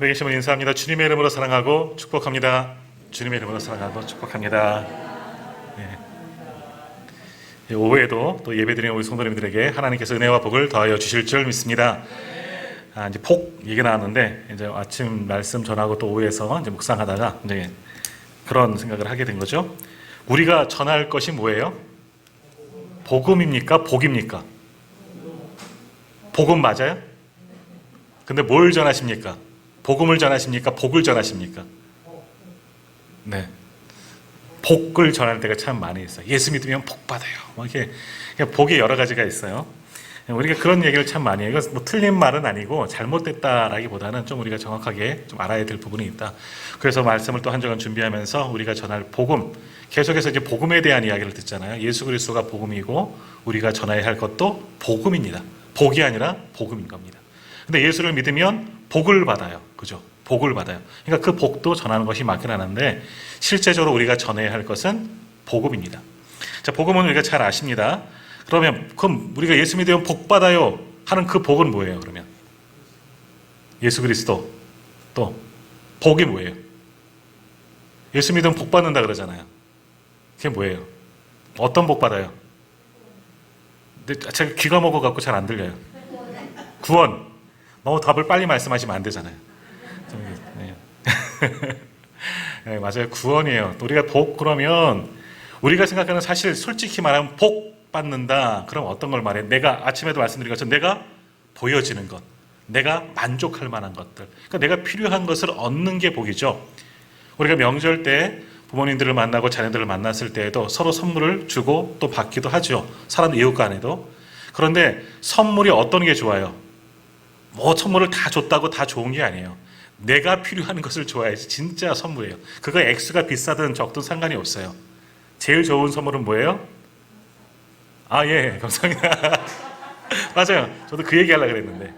옆에 계신 분 인사합니다. 주님의 이름으로 사랑하고 축복합니다. 주님의 이름으로 사랑하고 축복합니다. 오후에도 또 예배드리는 우리 성도님들에게 하나님께서 은혜와 복을 더하여 주실 줄 믿습니다. 이제 복 얘기 나왔는데 이제 아침 말씀 전하고 또 오후에서 이제 묵상하다가 이제 그런 생각을 하게 된 거죠. 우리가 전할 것이 뭐예요? 복음입니까? 복입니까? 복음 맞아요? 근데 뭘 전하십니까? 복음을 전하십니까? 복을 전하십니까? 네. 복을 전할 때가 참 많이 있어요. 예수 믿으면 복 받아요. 뭐 이렇게 복이 여러 가지가 있어요. 우리가 그런 얘기를 참 많이 해요. 이거 뭐 틀린 말은 아니고 잘못됐다라기보다는 좀 우리가 정확하게 좀 알아야 될 부분이 있다. 그래서 말씀을 또 한 주간 준비하면서 우리가 전할 복음, 계속해서 이제 복음에 대한 이야기를 듣잖아요. 예수 그리스도가 복음이고 우리가 전해야 할 것도 복음입니다. 복이 아니라 복음인 겁니다. 근데 예수를 믿으면 복을 받아요. 그죠? 복을 받아요. 그러니까 그 복도 전하는 것이 맞긴 하는데 실제적으로 우리가 전해야 할 것은 복음입니다. 자, 복음은 우리가 잘 아십니다. 그럼 우리가 예수 믿으면 복 받아요 하는 그 복은 뭐예요? 그러면 예수 그리스도 또 복이 뭐예요? 예수 믿으면 복 받는다 그러잖아요. 그게 뭐예요? 어떤 복 받아요? 근데 제가 귀가 먹어갖고 잘 안 들려요. 구원. 너무 답을 빨리 말씀하시면 안 되잖아요. 네. 네, 맞아요. 구원이에요. 우리가 복 그러면 우리가 생각하는 사실 솔직히 말하면 복 받는다. 그럼 어떤 걸 말해? 내가 아침에도 말씀드린 것처럼 내가 보여지는 것, 내가 만족할 만한 것들, 그러니까 내가 필요한 것을 얻는 게 복이죠. 우리가 명절 때 부모님들을 만나고 자녀들을 만났을 때에도 서로 선물을 주고 또 받기도 하죠. 사람 이웃 간에도. 그런데 선물이 어떤 게 좋아요? 뭐 선물을 다 줬다고 다 좋은 게 아니에요. 내가 필요한 것을 줘야지 진짜 선물이에요. 그거 액수가 비싸든 적든 상관이 없어요. 제일 좋은 선물은 뭐예요? 예, 감사합니다. 맞아요. 저도 그 얘기 하려고 그랬는데.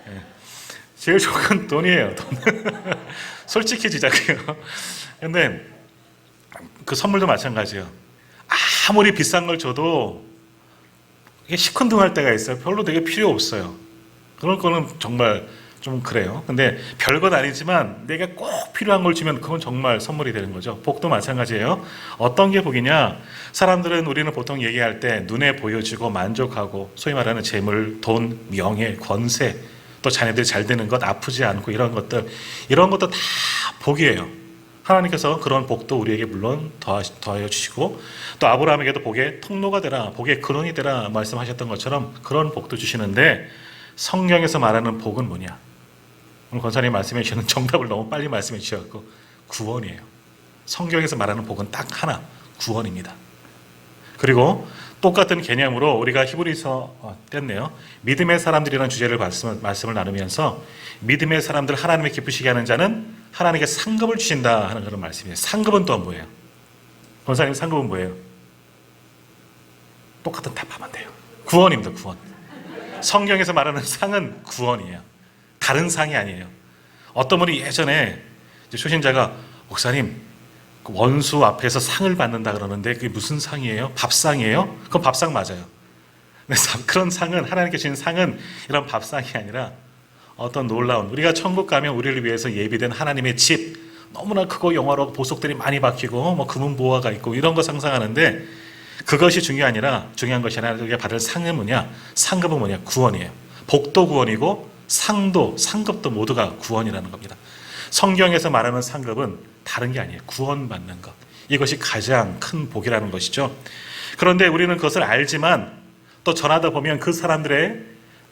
예. 제일 좋은 건 돈이에요. 돈. 솔직해지자고요. 근데 그 선물도 마찬가지예요. 아무리 비싼 걸 줘도 이게 시큰둥할 때가 있어요. 별로 되게 필요 없어요. 그런 거는 정말 좀 그래요. 근데 별것 아니지만 내가 꼭 필요한 걸 주면 그건 정말 선물이 되는 거죠. 복도 마찬가지예요. 어떤 게 복이냐? 사람들은 우리는 보통 얘기할 때 눈에 보여지고 만족하고 소위 말하는 재물, 돈, 명예, 권세, 또 자녀들이 잘 되는 것, 아프지 않고 이런 것들, 이런 것도 다 복이에요. 하나님께서 그런 복도 우리에게 물론 더하여 주시고 또 아브라함에게도 복의 통로가 되라, 복의 근원이 되라 말씀하셨던 것처럼 그런 복도 주시는데 성경에서 말하는 복은 뭐냐? 오늘 권사님 말씀해 주시는 정답을 너무 빨리 말씀해 주셔서 구원이에요. 성경에서 말하는 복은 딱 하나, 구원입니다. 그리고 똑같은 개념으로 우리가 히브리서 뗐네요. 믿음의 사람들이라는 주제를 말씀을 나누면서 믿음의 사람들 하나님의 기쁘시게 하는 자는 하나님께 상급을 주신다 하는 그런 말씀이에요. 상급은 또 뭐예요? 권사님 상급은 뭐예요? 똑같은 답하면 돼요. 구원입니다. 구원. 성경에서 말하는 상은 구원이에요. 다른 상이 아니에요. 어떤 분이 예전에 초신자가 목사님 원수 앞에서 상을 받는다 그러는데 그게 무슨 상이에요? 밥상이에요? 그건 밥상 맞아요. 그런 상은 하나님께 주신 상은 이런 밥상이 아니라 어떤 놀라운 우리가 천국 가면 우리를 위해서 예비된 하나님의 집 너무나 크고 영화로 보석들이 많이 박히고 뭐 금은 보화가 있고 이런 거 상상하는데 그것이 중요한 것이 아니라 우리가 받을 상은 뭐냐? 상급은 뭐냐? 구원이에요. 복도 구원이고 상도 상급도 모두가 구원이라는 겁니다. 성경에서 말하는 상급은 다른 게 아니에요. 구원받는 것. 이것이 가장 큰 복이라는 것이죠. 그런데 우리는 그것을 알지만 또 전하다 보면 그 사람들의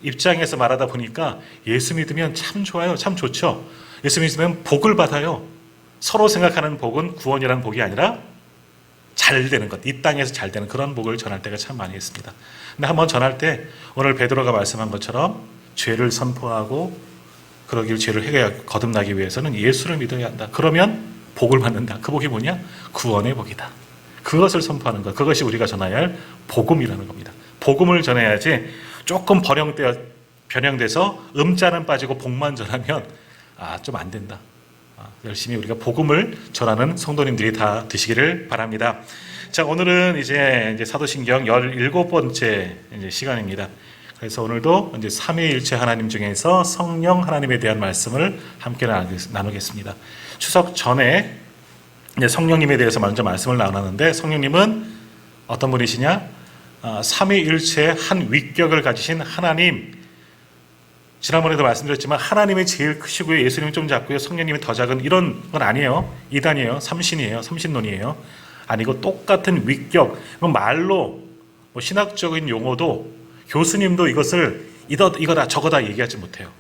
입장에서 말하다 보니까 예수 믿으면 참 좋아요. 참 좋죠. 예수 믿으면 복을 받아요. 서로 생각하는 복은 구원이라는 복이 아니라 잘 되는 것, 이 땅에서 잘 되는 그런 복을 전할 때가 참 많이 있습니다. 근데 한번 전할 때 오늘 베드로가 말씀한 것처럼 죄를 선포하고 그러길 죄를 거듭나기 위해서는 예수를 믿어야 한다. 그러면 복을 받는다. 그 복이 뭐냐? 구원의 복이다. 그것을 선포하는 것, 그것이 우리가 전해야 할 복음이라는 겁니다. 복음을 전해야지 조금 변형돼서 음자는 빠지고 복만 전하면 좀 안 된다. 열심히 우리가 복음을 전하는 성도님들이 다 되시기를 바랍니다. 자, 오늘은 이제 사도신경 17번째 시간입니다. 그래서 오늘도 이제 삼위일체 하나님 중에서 성령 하나님에 대한 말씀을 함께 나누겠습니다. 추석 전에 이제 성령님에 대해서 먼저 말씀을 나눴는데, 성령님은 어떤 분이시냐? 삼위일체의 한 위격을 가지신 하나님. 지난번에도 말씀드렸지만 하나님이 제일 크시고요, 예수님이 좀 작고요, 성령님이 더 작은 이런 건 아니에요. 이단이에요. 삼신이에요. 삼신론이에요. 아니고 똑같은 위격. 말로 신학적인 용어도 교수님도 이것을 이거다 저거다 얘기하지 못해요.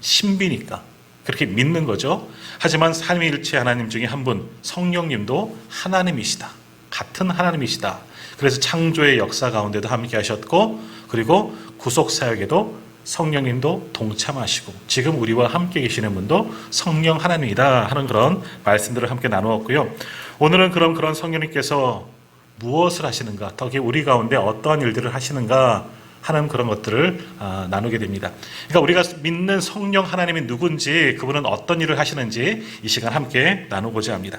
신비니까 그렇게 믿는 거죠. 하지만 삼위일체 하나님 중에 한 분, 성령님도 하나님이시다. 같은 하나님이시다. 그래서 창조의 역사 가운데도 함께 하셨고, 그리고 구속사역에도 성령님도 동참하시고, 지금 우리와 함께 계시는 분도 성령 하나님이다 하는 그런 말씀들을 함께 나누었고요. 오늘은 그런 성령님께서 무엇을 하시는가, 특히 우리 가운데 어떠한 일들을 하시는가 하는 그런 것들을 나누게 됩니다. 그러니까 우리가 믿는 성령 하나님이 누군지, 그분은 어떤 일을 하시는지 이 시간 함께 나누고자 합니다.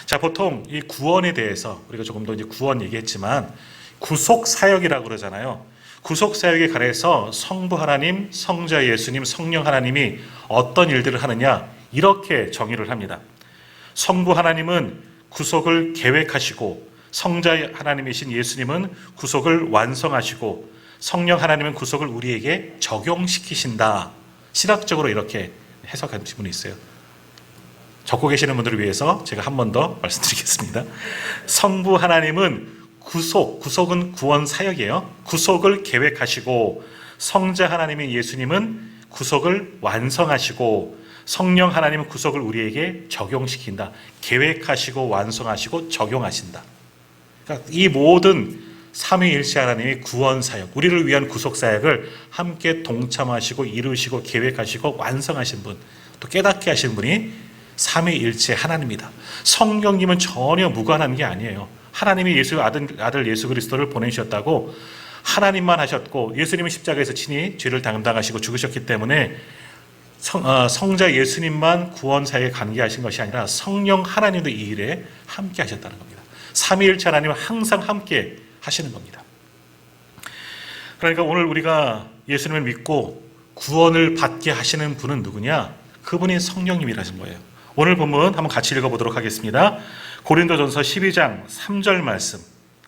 자, 보통 이 구원에 대해서 우리가 조금 더 이제 구원 얘기했지만 구속 사역이라고 그러잖아요. 구속 사역에 관해서 성부 하나님, 성자 예수님, 성령 하나님이 어떤 일들을 하느냐, 이렇게 정의를 합니다. 성부 하나님은 구속을 계획하시고, 성자 하나님이신 예수님은 구속을 완성하시고, 성령 하나님은 구속을 우리에게 적용시키신다. 신학적으로 이렇게 해석하는 분이 있어요. 적고 계시는 분들을 위해서 제가 한 번 더 말씀드리겠습니다. 성부 하나님은 구속은 구원 사역이에요. 구속을 계획하시고, 성자 하나님인 예수님은 구속을 완성하시고, 성령 하나님은 구속을 우리에게 적용시킨다. 계획하시고 완성하시고 적용하신다. 그러니까 이 모든 삼위일체 하나님의 구원 사역, 우리를 위한 구속 사역을 함께 동참하시고 이루시고 계획하시고 완성하신 분, 또 깨닫게 하신 분이 삼위일체 하나님입니다. 성령님은 전혀 무관한 게 아니에요. 하나님이 아들 예수 그리스도를 보내주셨다고 하나님만 하셨고, 예수님은 십자가에서 친히 죄를 담당하시고 죽으셨기 때문에 성자 예수님만 구원 사역에 관계하신 것이 아니라 성령 하나님도 이 일에 함께 하셨다는 겁니다. 삼위일체 하나님은 항상 함께 하시는 겁니다. 그러니까 오늘 우리가 예수님을 믿고 구원을 받게 하시는 분은 누구냐? 그분이 성령님이라는 거예요. 오늘 본문 한번 같이 읽어보도록 하겠습니다. 고린도전서 12장 3절 말씀,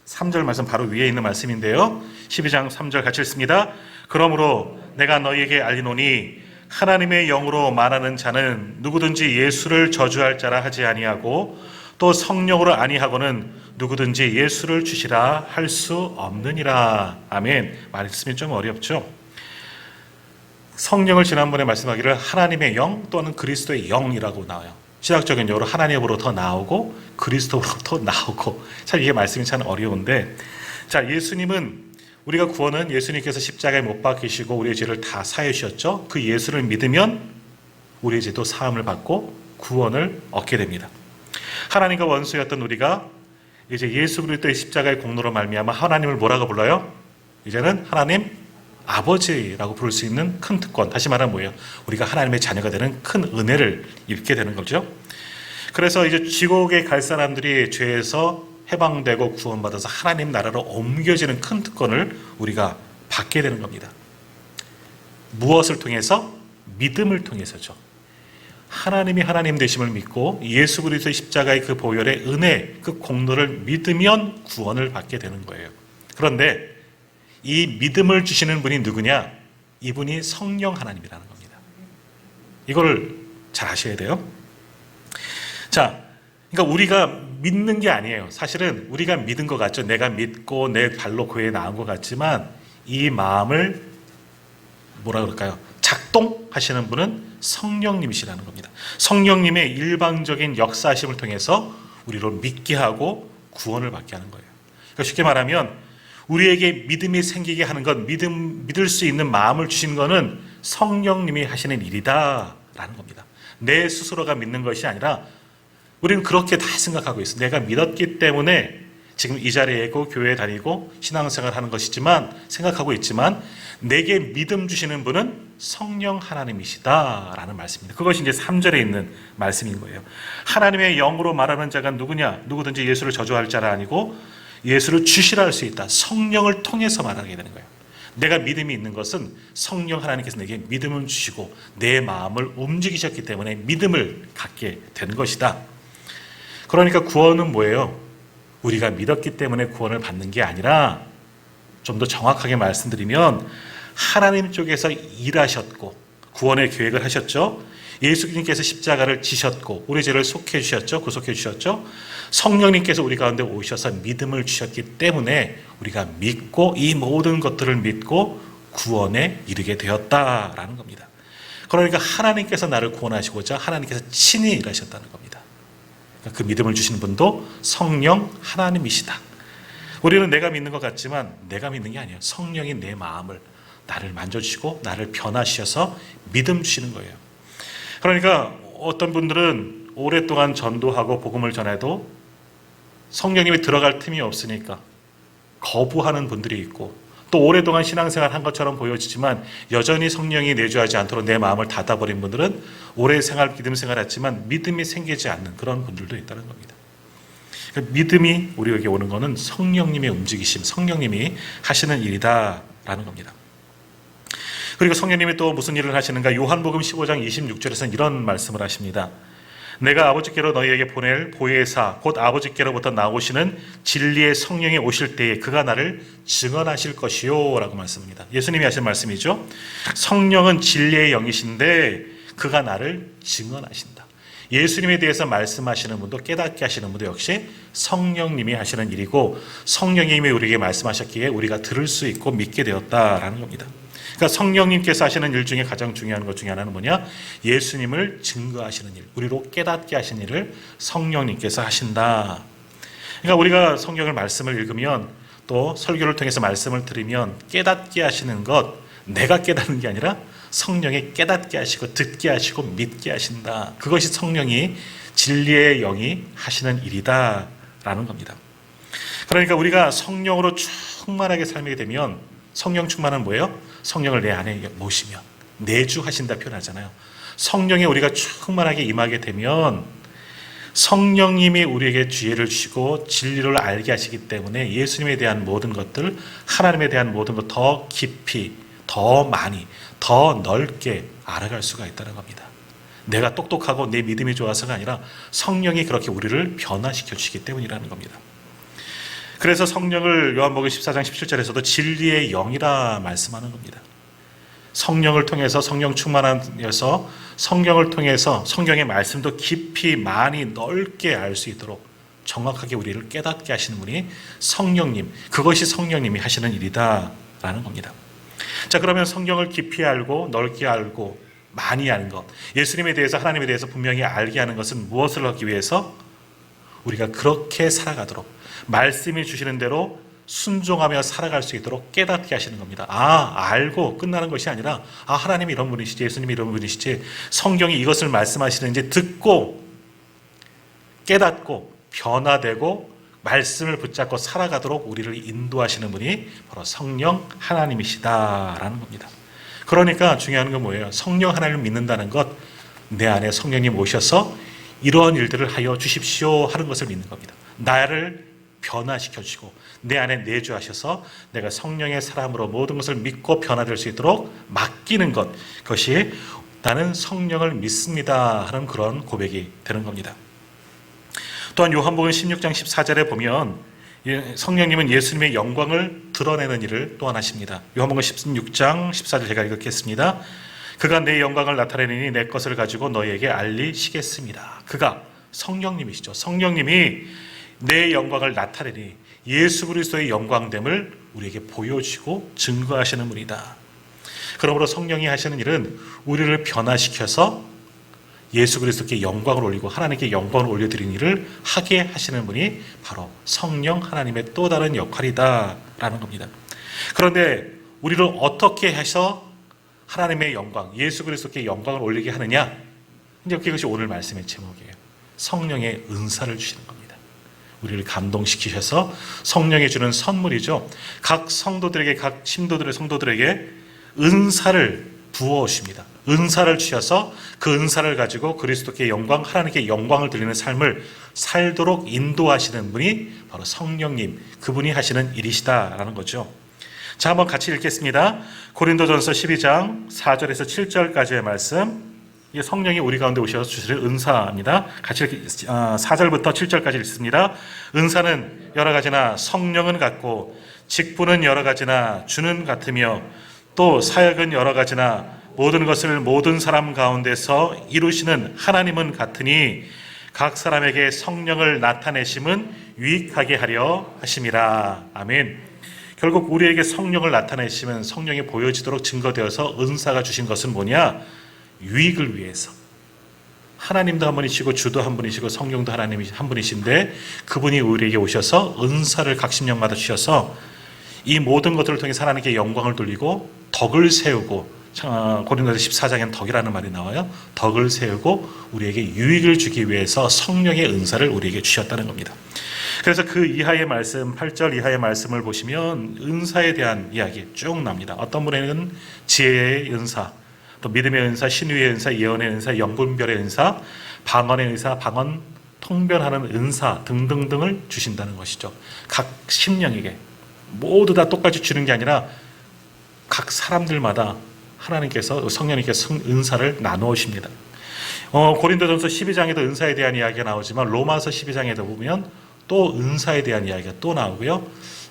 3절 말씀 바로 위에 있는 말씀인데요. 12장 3절 같이 읽습니다. 그러므로 내가 너희에게 알리노니 하나님의 영으로 말하는 자는 누구든지 예수를 저주할 자라 하지 아니하고, 또 성령으로 아니하고는 누구든지 예수를 주시라 할 수 없느니라. 아멘. 말씀이 좀 어렵죠? 성령을 지난번에 말씀하기를 하나님의 영 또는 그리스도의 영이라고 나와요. 신학적인 용어로 하나님으로부터 나오고 그리스도로부터 나오고, 참 이게 말씀이 참 어려운데, 자, 예수님은, 우리가 구원은 예수님께서 십자가에 못 박히시고 우리의 죄를 다 사해 주셨죠. 그 예수를 믿으면 우리의 죄도 사함을 받고 구원을 얻게 됩니다. 하나님과 원수였던 우리가 이제 예수 그리스도의 십자가의 공로로 말미암아 하나님을 뭐라고 불러요? 이제는 하나님 아버지라고 부를 수 있는 큰 특권, 다시 말하면 뭐예요? 우리가 하나님의 자녀가 되는 큰 은혜를 입게 되는 거죠. 그래서 이제 지옥에 갈 사람들이 죄에서 해방되고 구원받아서 하나님 나라로 옮겨지는 큰 특권을 우리가 받게 되는 겁니다. 무엇을 통해서? 믿음을 통해서죠. 하나님이 하나님 되심을 믿고 예수 그리스도의 십자가의 그 보혈의 은혜, 그 공로를 믿으면 구원을 받게 되는 거예요. 그런데 이 믿음을 주시는 분이 누구냐? 이분이 성령 하나님이라는 겁니다. 이걸 잘 아셔야 돼요. 자, 그러니까 우리가 믿는 게 아니에요. 사실은 우리가 믿은 것 같죠. 내가 믿고 내 발로 교회에 나온 것 같지만 이 마음을 뭐라 그럴까요? 작동하시는 분은 성령님이시라는 겁니다. 성령님의 일방적인 역사하심을 통해서 우리를 믿게 하고 구원을 받게 하는 거예요. 그러니까 쉽게 말하면 우리에게 믿음이 생기게 하는 것, 믿을 수 있는 마음을 주신 것은 성령님이 하시는 일이다라는 겁니다. 내 스스로가 믿는 것이 아니라, 우리는 그렇게 다 생각하고 있어요. 내가 믿었기 때문에 지금 이 자리에 있고 교회에 다니고 신앙생활 하는 것이지만, 생각하고 있지만, 내게 믿음 주시는 분은 성령 하나님이시다라는 말씀입니다. 그것이 이제 3절에 있는 말씀인 거예요. 하나님의 영으로 말하는 자가 누구냐? 누구든지 예수를 저주할 자라 아니고 예수를 주시라 할 수 있다. 성령을 통해서 말하게 되는 거예요. 내가 믿음이 있는 것은 성령 하나님께서 내게 믿음을 주시고 내 마음을 움직이셨기 때문에 믿음을 갖게 된 것이다. 그러니까 구원은 뭐예요? 우리가 믿었기 때문에 구원을 받는 게 아니라, 좀 더 정확하게 말씀드리면 하나님 쪽에서 일하셨고 구원의 계획을 하셨죠. 예수님께서 십자가를 지셨고 우리 죄를 속해 주셨죠. 구속해 주셨죠. 성령님께서 우리 가운데 오셔서 믿음을 주셨기 때문에 우리가 믿고 이 모든 것들을 믿고 구원에 이르게 되었다라는 겁니다. 그러니까 하나님께서 나를 구원하시고자 하나님께서 친히 일하셨다는 겁니다. 그 믿음을 주시는 분도 성령 하나님이시다. 우리는 내가 믿는 것 같지만 내가 믿는 게 아니에요. 성령이 내 마음을, 나를 만져주시고 나를 변화시켜서 믿음 주시는 거예요. 그러니까 어떤 분들은 오랫동안 전도하고 복음을 전해도 성령님이 들어갈 틈이 없으니까 거부하는 분들이 있고, 또 오랫동안 신앙생활 한 것처럼 보여지지만 여전히 성령이 내주하지 않도록 내 마음을 닫아버린 분들은 오래 믿음 생활했지만 믿음이 생기지 않는 그런 분들도 있다는 겁니다. 믿음이 우리에게 오는 것은 성령님의 움직이심, 성령님이 하시는 일이다라는 겁니다. 그리고 성령님이 또 무슨 일을 하시는가? 요한복음 15장 26절에서는 이런 말씀을 하십니다. 내가 아버지께로 너희에게 보낼 보혜사 곧 아버지께로부터 나오시는 진리의 성령이 오실 때에 그가 나를 증언하실 것이요 라고 말씀합니다. 예수님이 하신 말씀이죠. 성령은 진리의 영이신데 그가 나를 증언하신다. 예수님에 대해서 말씀하시는 분도 깨닫게 하시는 분도 역시 성령님이 하시는 일이고, 성령님이 우리에게 말씀하셨기에 우리가 들을 수 있고 믿게 되었다라는 겁니다. 그러니까 성령님께서 하시는 일 중에 가장 중요한 것 중에 하나는 뭐냐? 예수님을 증거하시는 일, 우리로 깨닫게 하시는 일을 성령님께서 하신다. 그러니까 우리가 성경을 말씀을 읽으면 또 설교를 통해서 말씀을 들으면 깨닫게 하시는 것, 내가 깨닫는 게 아니라 성령이 깨닫게 하시고 듣게 하시고 믿게 하신다. 그것이 성령이 진리의 영이 하시는 일이다라는 겁니다. 그러니까 우리가 성령으로 충만하게 살게 되면, 성령 충만은 뭐예요? 성령을 내 안에 모시면 내주하신다 표현하잖아요. 성령에 우리가 충만하게 임하게 되면 성령님이 우리에게 지혜를 주시고 진리를 알게 하시기 때문에 예수님에 대한 모든 것들, 하나님에 대한 모든 것 더 깊이, 더 많이, 더 넓게 알아갈 수가 있다는 겁니다. 내가 똑똑하고 내 믿음이 좋아서가 아니라 성령이 그렇게 우리를 변화시켜 주시기 때문이라는 겁니다. 그래서 성령을 요한복음 14장 17절에서도 진리의 영이라 말씀하는 겁니다. 성령을 통해서, 성령 충만하여서 성령을 통해서 성경의 말씀도 깊이 많이 넓게 알 수 있도록 정확하게 우리를 깨닫게 하시는 분이 성령님, 그것이 성령님이 하시는 일이다라는 겁니다. 자, 그러면 성경을 깊이 알고 넓게 알고 많이 아는 것, 예수님에 대해서, 하나님에 대해서 분명히 알게 하는 것은 무엇을 하기 위해서? 우리가 그렇게 살아가도록, 말씀이 주시는 대로 순종하며 살아갈 수 있도록 깨닫게 하시는 겁니다. 알고 끝나는 것이 아니라 하나님이 이런 분이시지, 예수님이 이런 분이시지, 성경이 이것을 말씀하시는지 듣고 깨닫고 변화되고 말씀을 붙잡고 살아가도록 우리를 인도하시는 분이 바로 성령 하나님이시다라는 겁니다. 그러니까 중요한 건 뭐예요? 성령 하나님을 믿는다는 것, 내 안에 성령님 오셔서 이러한 일들을 하여 주십시오 하는 것을 믿는 겁니다. 나를 변화시켜 주시고 내 안에 내주하셔서 내가 성령의 사람으로 모든 것을 믿고 변화될 수 있도록 맡기는 것, 그것이 나는 성령을 믿습니다 하는 그런 고백이 되는 겁니다. 또한 요한복음 16장 14절에 보면 성령님은 예수님의 영광을 드러내는 일을 또한 하십니다. 요한복음 16장 14절 제가 읽겠습니다. 그가 내 영광을 나타내니 내 것을 가지고 너희에게 알리시겠습니다. 그가 성령님이시죠. 성령님이 내 영광을 나타내니 예수 그리스도의 영광됨을 우리에게 보여주시고 증거하시는 분이다. 그러므로 성령이 하시는 일은 우리를 변화시켜서 예수 그리스도께 영광을 올리고 하나님께 영광을 올려드리는 일을 하게 하시는 분이 바로 성령 하나님의 또 다른 역할이다라는 겁니다. 그런데 우리를 어떻게 해서 하나님의 영광, 예수 그리스도께 영광을 올리게 하느냐? 이제 그것이 오늘 말씀의 제목이에요. 성령의 은사를 주시는 겁니다. 우리를 감동시키셔서 성령이 주는 선물이죠. 각 성도들에게, 각 성도들에게 은사를 부어오십니다. 은사를 주셔서 그 은사를 가지고 그리스도께 영광, 하나님께 영광을 드리는 삶을 살도록 인도하시는 분이 바로 성령님, 그분이 하시는 일이시다라는 거죠. 자, 한번 같이 읽겠습니다. 고린도전서 12장 4절에서 7절까지의 말씀. 이게 성령이 우리 가운데 오셔서 주시는 은사입니다. 같이 4절부터 7절까지 읽습니다. 은사는 여러 가지나 성령은 같고 직분은 여러 가지나 주는 같으며 또 사역은 여러 가지나 모든 것을 모든 사람 가운데서 이루시는 하나님은 같으니 각 사람에게 성령을 나타내심은 유익하게 하려 하심이라. 아멘. 결국 우리에게 성령을 나타내시면 성령이 보여지도록 증거되어서 은사가 주신 것은 뭐냐? 유익을 위해서. 하나님도 한 분이시고 주도 한 분이시고 성령도 하나님이 한 분이신데 그분이 우리에게 오셔서 은사를 각 심령마다 주셔서 이 모든 것들을 통해 하나님께 영광을 돌리고 덕을 세우고, 고린도서 14장에는 덕이라는 말이 나와요. 덕을 세우고 우리에게 유익을 주기 위해서 성령의 은사를 우리에게 주셨다는 겁니다. 그래서 그 이하의 말씀, 8절 이하의 말씀을 보시면 은사에 대한 이야기 쭉 납니다. 어떤 분에게는 지혜의 은사, 또 믿음의 은사, 신유의 은사, 예언의 은사, 영분별의 은사, 방언의 은사, 방언 통변하는 은사 등등등을 주신다는 것이죠. 각 심령에게 모두 다 똑같이 주는 게 아니라 각 사람들마다 하나님께서, 성령님께서 은사를 나누십니다. 고린도전서 12장에도 은사에 대한 이야기가 나오지만 로마서 12장에도 보면 또 은사에 대한 이야기가 또 나오고요.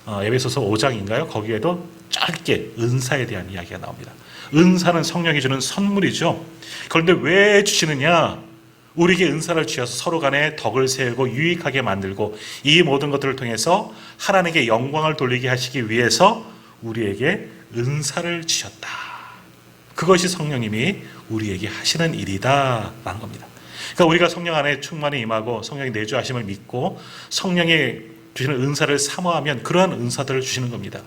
에베소서 5장인가요? 거기에도 짧게 은사에 대한 이야기가 나옵니다. 은사는 성령이 주는 선물이죠. 그런데 왜 주시느냐? 우리에게 은사를 주셔서 서로 간에 덕을 세우고 유익하게 만들고 이 모든 것들을 통해서 하나님께 영광을 돌리게 하시기 위해서 우리에게 은사를 주셨다. 그것이 성령님이 우리에게 하시는 일이다 라는 겁니다. 그러니까 우리가 성령 안에 충만히 임하고 성령이 내주하심을 믿고 성령이 주시는 은사를 사모하면 그러한 은사들을 주시는 겁니다.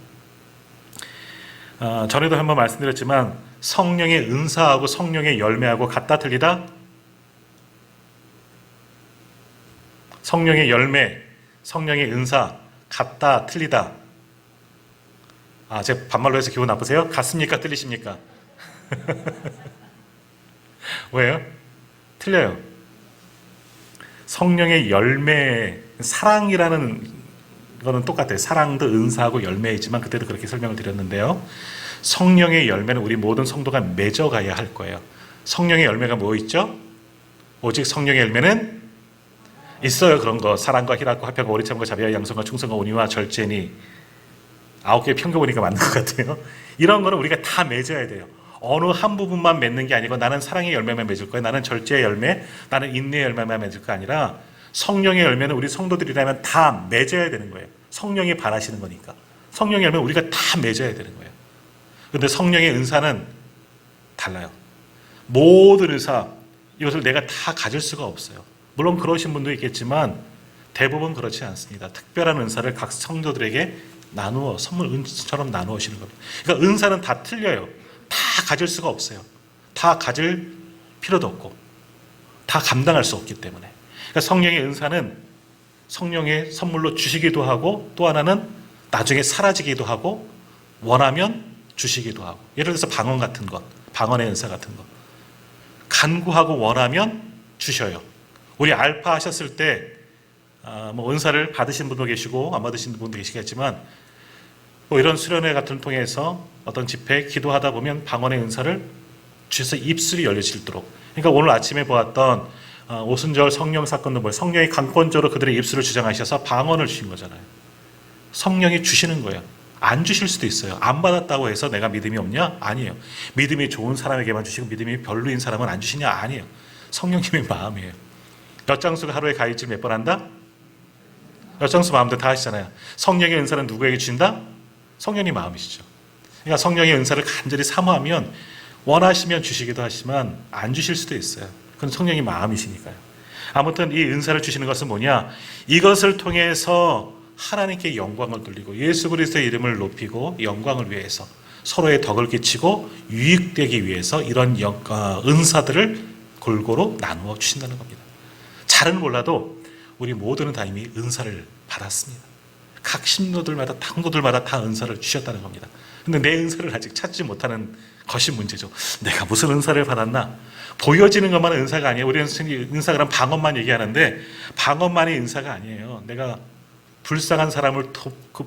전에도 한번 말씀드렸지만 성령의 은사하고 성령의 열매하고 같다 틀리다? 성령의 열매, 성령의 은사 같다 틀리다? 제가 반말로 해서 기분 나쁘세요? 같습니까? 틀리십니까? 왜요? 틀려요. 성령의 열매, 사랑이라는 거는 똑같아요. 사랑도 은사하고 열매이지만 그때도 그렇게 설명을 드렸는데요. 성령의 열매는 우리 모든 성도가 맺어가야 할 거예요. 성령의 열매가 뭐 있죠? 오직 성령의 열매는 있어요. 그런 거 사랑과 희락과 화평과 오리참과 자비와 양성과 충성과 온유와 절제니 9개 평균 보니까 맞는 것 같아요. 이런 거는 우리가 다 맺어야 돼요. 어느 한 부분만 맺는 게 아니고 나는 사랑의 열매만 맺을 거야, 나는 절제의 열매, 나는 인내의 열매만 맺을 거 아니라 성령의 열매는 우리 성도들이라면 다 맺어야 되는 거예요. 성령이 바라시는 거니까. 성령의 열매는 우리가 다 맺어야 되는 거예요. 그런데 성령의 은사는 달라요. 모든 은사, 이것을 내가 다 가질 수가 없어요. 물론 그러신 분도 있겠지만 대부분 그렇지 않습니다. 특별한 은사를 각 성도들에게 나누어 선물 은처럼 나누시는 겁니다. 그러니까 은사는 다 틀려요. 다 가질 수가 없어요. 다 가질 필요도 없고 다 감당할 수 없기 때문에. 그러니까 성령의 은사는 성령의 선물로 주시기도 하고 또 하나는 나중에 사라지기도 하고 원하면 주시기도 하고. 예를 들어서 방언 같은 것, 방언의 은사 같은 것 간구하고 원하면 주셔요. 우리 알파 하셨을 때 은사를 받으신 분도 계시고 안 받으신 분도 계시겠지만 이런 수련회 같은 통해서 어떤 집회 기도하다 보면 방언의 은사를 주셔서 입술이 열려질도록. 그러니까 오늘 아침에 보았던 오순절 성령 사건도 뭐예요? 성령이 강권적으로 그들의 입술을 주장하셔서 방언을 주신 거잖아요. 성령이 주시는 거예요. 안 주실 수도 있어요. 안 받았다고 해서 내가 믿음이 없냐? 아니에요. 믿음이 좋은 사람에게만 주시고 믿음이 별로인 사람은 안 주시냐? 아니에요. 성령님의 마음이에요. 엿장수가 하루에 가위질 몇 번 한다? 엿장수 마음대로 다 하시잖아요. 성령의 은사는 누구에게 주신다? 성령님 마음이시죠. 그러니까 성령의 은사를 간절히 사모하면 원하시면 주시기도 하지만 안 주실 수도 있어요. 그건 성령의 마음이시니까요. 아무튼 이 은사를 주시는 것은 뭐냐? 이것을 통해서 하나님께 영광을 돌리고 예수 그리스도의 이름을 높이고 영광을 위해서 서로의 덕을 끼치고 유익되기 위해서 이런 은사들을 골고루 나누어 주신다는 겁니다. 잘은 몰라도 우리 모두는 다 이미 은사를 받았습니다. 각 신도들마다 당도들마다 다 은사를 주셨다는 겁니다. 근데 내 은사를 아직 찾지 못하는 것이 문제죠. 내가 무슨 은사를 받았나? 보여지는 것만 은사가 아니에요. 우리는 은사가 방언만 얘기하는데 방언만이 은사가 아니에요. 내가 불쌍한 사람을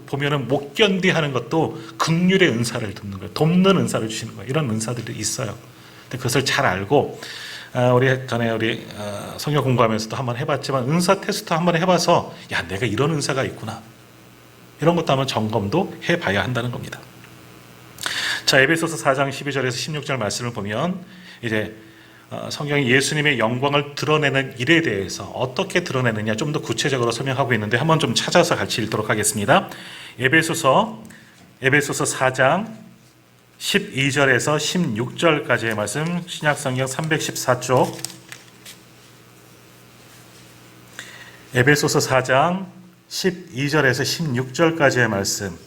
보면은 못 견디하는 것도 긍휼의 은사를 돕는 거예요. 돕는 은사를 주시는 거예요. 이런 은사들이 있어요. 근데 그것을 잘 알고 우리 전에 성경 공부하면서도 한번 해봤지만 은사 테스트 한번 해봐서 야 내가 이런 은사가 있구나 이런 것도 한번 점검도 해봐야 한다는 겁니다. 자, 에베소서 4장 12절에서 16절 말씀을 보면 이제 성경이 예수님의 영광을 드러내는 일에 대해서 어떻게 드러내느냐 좀 더 구체적으로 설명하고 있는데 한번 좀 찾아서 같이 읽도록 하겠습니다. 에베소서 4장 12절에서 16절까지의 말씀, 신약성경 314쪽. 에베소서 4장 12절에서 16절까지의 말씀.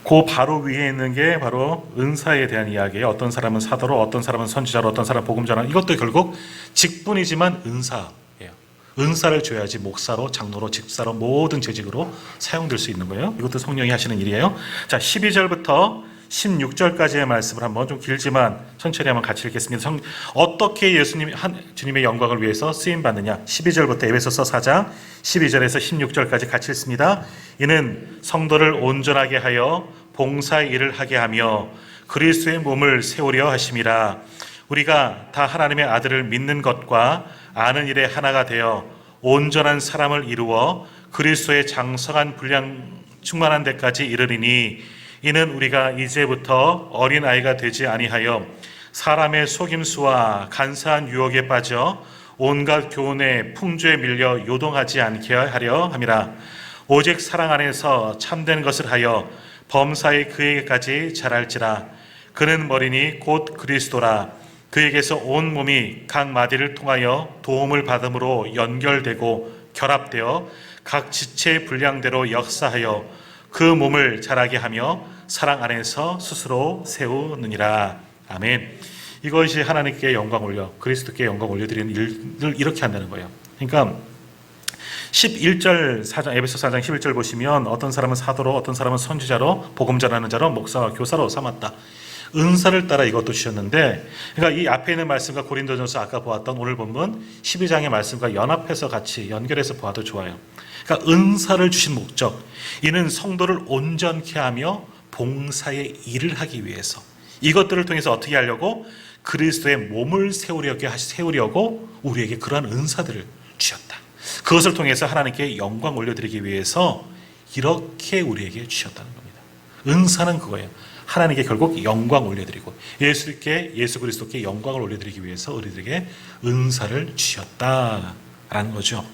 그 바로 위에 있는 게 바로 은사에 대한 이야기예요. 어떤 사람은 사도로, 어떤 사람은 선지자로, 어떤 사람은 복음자로. 이것도 결국 직분이지만 은사예요. 은사를 줘야지 목사로, 장로로, 집사로 모든 재직으로 사용될 수 있는 거예요. 이것도 성령이 하시는 일이에요. 자, 12절부터 16절까지의 말씀을 한번 좀 길지만 천천히 한번 같이 읽겠습니다. 어떻게 주님의 영광을 위해서 쓰임 받느냐. 12절부터 에베소서 4장 12절에서 16절까지 같이 읽습니다. 이는 성도를 온전하게 하여 봉사의 일을 하게 하며 그리스도의 몸을 세우려 하심이라. 우리가 다 하나님의 아들을 믿는 것과 아는 일에 하나가 되어 온전한 사람을 이루어 그리스도의 장성한 분량 충만한 데까지 이르리니 이는 우리가 이제부터 어린아이가 되지 아니하여 사람의 속임수와 간사한 유혹에 빠져 온갖 교훈의 풍조에 밀려 요동하지 않게 하려 함이라. 오직 사랑 안에서 참된 것을 하여 범사에 그에게까지 자랄지라. 그는 머리니 곧 그리스도라. 그에게서 온 몸이 각 마디를 통하여 도움을 받음으로 연결되고 결합되어 각 지체의 분량대로 역사하여 그 몸을 자라게 하며 사랑 안에서 스스로 세우느니라. 아멘. 이것이 하나님께 영광 올려 그리스도께 영광 올려드리는 일을 이렇게 한다는 거예요. 그러니까 11절 4장 에베소 4장 11절 보시면 어떤 사람은 사도로, 어떤 사람은 선지자로, 복음 전하는 자로, 목사와 교사로 삼았다. 은사를 따라 이것도 주셨는데, 그러니까 이 앞에 있는 말씀과 고린도전서 아까 보았던 오늘 본문 12장의 말씀과 연합해서 같이 연결해서 보아도 좋아요. 그러니까 은사를 주신 목적, 이는 성도를 온전케 하며 봉사의 일을 하기 위해서, 이것들을 통해서 어떻게 하려고? 그리스도의 몸을 세우려고 우리에게 그러한 은사들을 주셨다. 그것을 통해서 하나님께 영광 올려드리기 위해서 이렇게 우리에게 주셨다는 겁니다. 은사는 그거예요. 하나님께 결국 영광 올려드리고 예수 그리스도께 영광을 올려드리기 위해서 우리들에게 은사를 주셨다라는 거죠.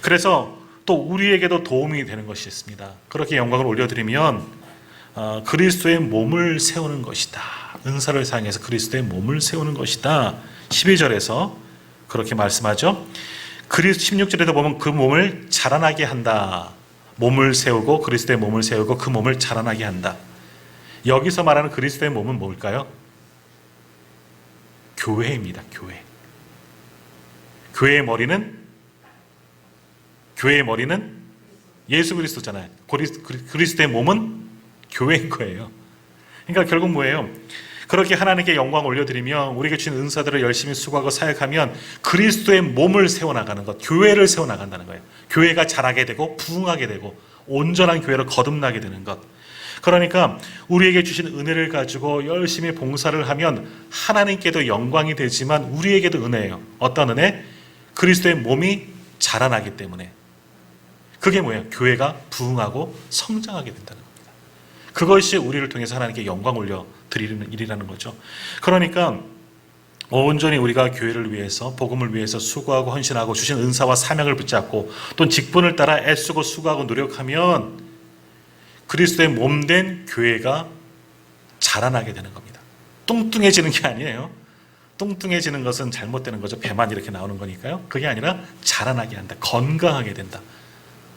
그래서 또 우리에게도 도움이 되는 것이 있습니다. 그렇게 영광을 올려드리면 그리스도의 몸을 세우는 것이다. 은사를 사용해서 그리스도의 몸을 세우는 것이다. 12절에서 그렇게 말씀하죠. 16절에도 보면 그 몸을 자라나게 한다. 몸을 세우고 그리스도의 몸을 세우고 그 몸을 자라나게 한다. 여기서 말하는 그리스도의 몸은 뭘까요? 교회입니다. 교회. 교회의 머리는 예수 그리스도잖아요. 그리스도의 몸은 교회인 거예요. 그러니까 결국 뭐예요? 그렇게 하나님께 영광 올려드리며 우리에게 주신 은사들을 열심히 수고하고 사역하면 그리스도의 몸을 세워나가는 것, 교회를 세워나간다는 거예요. 교회가 자라게 되고 부흥하게 되고 온전한 교회로 거듭나게 되는 것. 그러니까 우리에게 주신 은혜를 가지고 열심히 봉사를 하면 하나님께도 영광이 되지만 우리에게도 은혜예요. 어떤 은혜? 그리스도의 몸이 자라나기 때문에. 그게 뭐예요? 교회가 부흥하고 성장하게 된다는 겁니다. 그것이 우리를 통해서 하나님께 영광 올려드리는 일이라는 거죠. 그러니까 온전히 우리가 교회를 위해서, 복음을 위해서 수고하고 헌신하고 주신 은사와 사명을 붙잡고 또는 직분을 따라 애쓰고 수고하고 노력하면 그리스도의 몸된 교회가 자라나게 되는 겁니다. 뚱뚱해지는 게 아니에요. 뚱뚱해지는 것은 잘못되는 거죠. 배만 이렇게 나오는 거니까요. 그게 아니라 자라나게 한다. 건강하게 된다.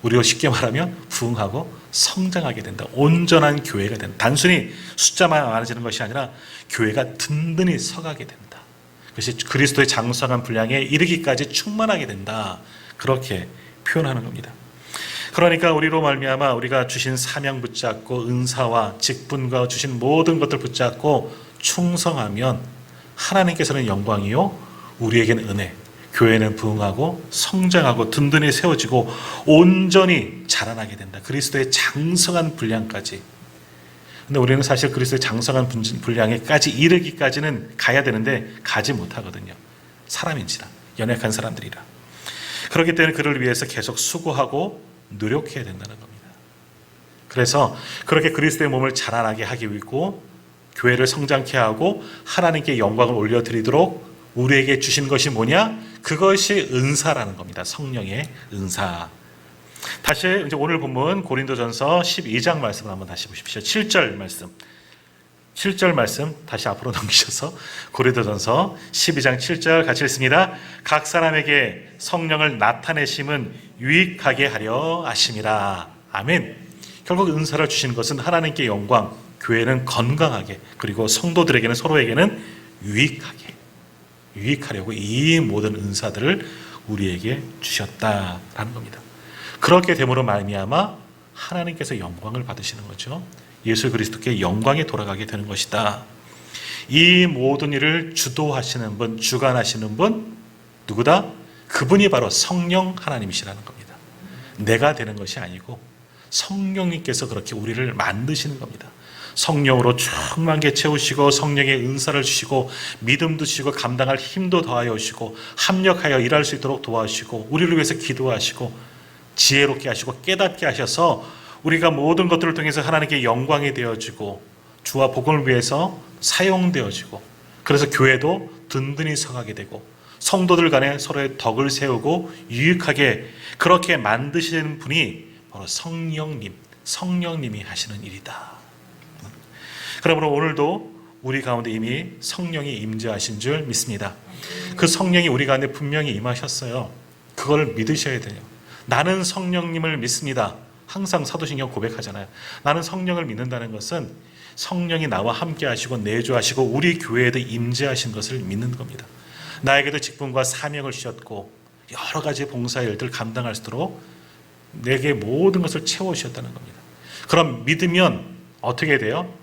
우리가 쉽게 말하면 부흥하고 성장하게 된다. 온전한 교회가 된다. 단순히 숫자만 많아지는 것이 아니라 교회가 든든히 서가게 된다. 그것이 그리스도의 장성한 분량에 이르기까지 충만하게 된다. 그렇게 표현하는 겁니다. 그러니까 우리로 말미암아 우리가 주신 사명 붙잡고 은사와 직분과 주신 모든 것들 붙잡고 충성하면 하나님께서는 영광이요 우리에게는 은혜, 교회는 부흥하고 성장하고 든든히 세워지고 온전히 자라나게 된다. 그리스도의 장성한 분량까지. 근데 우리는 사실 그리스도의 장성한 분량에까지 이르기까지는 가야 되는데 가지 못하거든요. 사람인지라, 연약한 사람들이라. 그렇기 때문에 그를 위해서 계속 수고하고 노력해야 된다는 겁니다. 그래서 그렇게 그리스도의 몸을 자라나게 하기 위고 교회를 성장케 하고 하나님께 영광을 올려드리도록 우리에게 주신 것이 뭐냐? 그것이 은사라는 겁니다. 성령의 은사. 다시 이제 오늘 본문 고린도전서 12장 말씀을 한번 다시 보십시오. 7절 말씀. 7절 말씀 다시 앞으로 넘기셔서 고린도전서 12장 7절 같이 읽습니다. 각 사람에게 성령을 나타내심은 유익하게 하려 하심이라. 아멘. 결국 은사를 주신 것은 하나님께 영광, 교회는 건강하게, 그리고 성도들에게는 서로에게는 유익하려고 이 모든 은사들을 우리에게 주셨다라는 겁니다. 그렇게 됨으로 말미암아 하나님께서 영광을 받으시는 거죠. 예수 그리스도께 영광이 돌아가게 되는 것이다. 이 모든 일을 주도하시는 분, 주관하시는 분 누구다? 그분이 바로 성령 하나님이시라는 겁니다. 내가 되는 것이 아니고 성령님께서 그렇게 우리를 만드시는 겁니다. 성령으로 충만하게 채우시고 성령의 은사를 주시고 믿음도 주시고 감당할 힘도 더하여 주시고 합력하여 일할 수 있도록 도와주시고 우리를 위해서 기도하시고 지혜롭게 하시고 깨닫게 하셔서 우리가 모든 것들을 통해서 하나님께 영광이 되어지고 주와 복음을 위해서 사용되어지고 그래서 교회도 든든히 서가게 되고 성도들 간에 서로의 덕을 세우고 유익하게 그렇게 만드시는 분이 바로 성령님이 하시는 일이다. 그러므로 오늘도 우리 가운데 이미 성령이 임재하신 줄 믿습니다. 그 성령이 우리 가운데 분명히 임하셨어요. 그걸 믿으셔야 돼요. 나는 성령님을 믿습니다. 항상 사도신경 고백하잖아요. 나는 성령을 믿는다는 것은 성령이 나와 함께 하시고 내주하시고 우리 교회에도 임재하신 것을 믿는 겁니다. 나에게도 직분과 사명을 주셨고 여러 가지 봉사 일들 감당할 수 있도록 내게 모든 것을 채워주셨다는 겁니다. 그럼 믿으면 어떻게 돼요?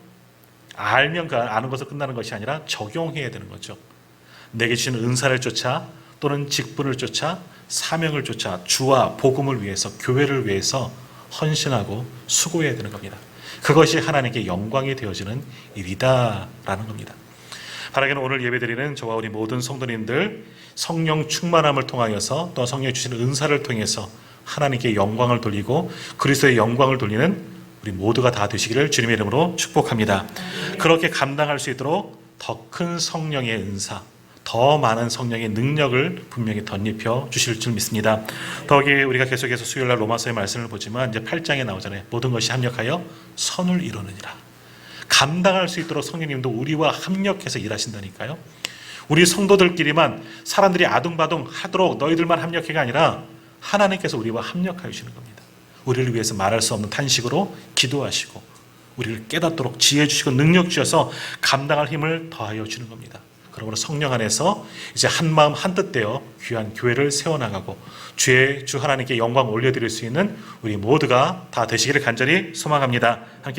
알면 아는 것을 끝나는 것이 아니라 적용해야 되는 거죠. 내게 주신 은사를 쫓아 또는 직분을 쫓아 사명을 쫓아 주와 복음을 위해서 교회를 위해서 헌신하고 수고해야 되는 겁니다. 그것이 하나님께 영광이 되어지는 일이다라는 겁니다. 바라기는 오늘 예배드리는 저와 우리 모든 성도님들 성령 충만함을 통하여서 또 성령이 주시는 은사를 통해서 하나님께 영광을 돌리고 그리스도의 영광을 돌리는 우리 모두가 다 되시기를 주님의 이름으로 축복합니다. 그렇게 감당할 수 있도록 더 큰 성령의 은사, 더 많은 성령의 능력을 분명히 덧입혀 주실 줄 믿습니다. 더욱이 우리가 계속해서 수요일날 로마서의 말씀을 보지만 이제 8장에 나오잖아요. 모든 것이 합력하여 선을 이루느니라. 감당할 수 있도록 성령님도 우리와 합력해서 일하신다니까요. 우리 성도들끼리만 사람들이 아둥바둥 하도록 너희들만 합력해가 아니라 하나님께서 우리와 합력하여 주시는 겁니다. 우리를 위해서 말할 수 없는 탄식으로 기도하시고 우리를 깨닫도록 지혜 주시고 능력 주셔서 감당할 힘을 더하여 주는 겁니다. 그러므로 성령 안에서 이제 한 마음 한뜻 되어 귀한 교회를 세워나가고 주 하나님께 영광 올려드릴 수 있는 우리 모두가 다 되시기를 간절히 소망합니다. 함께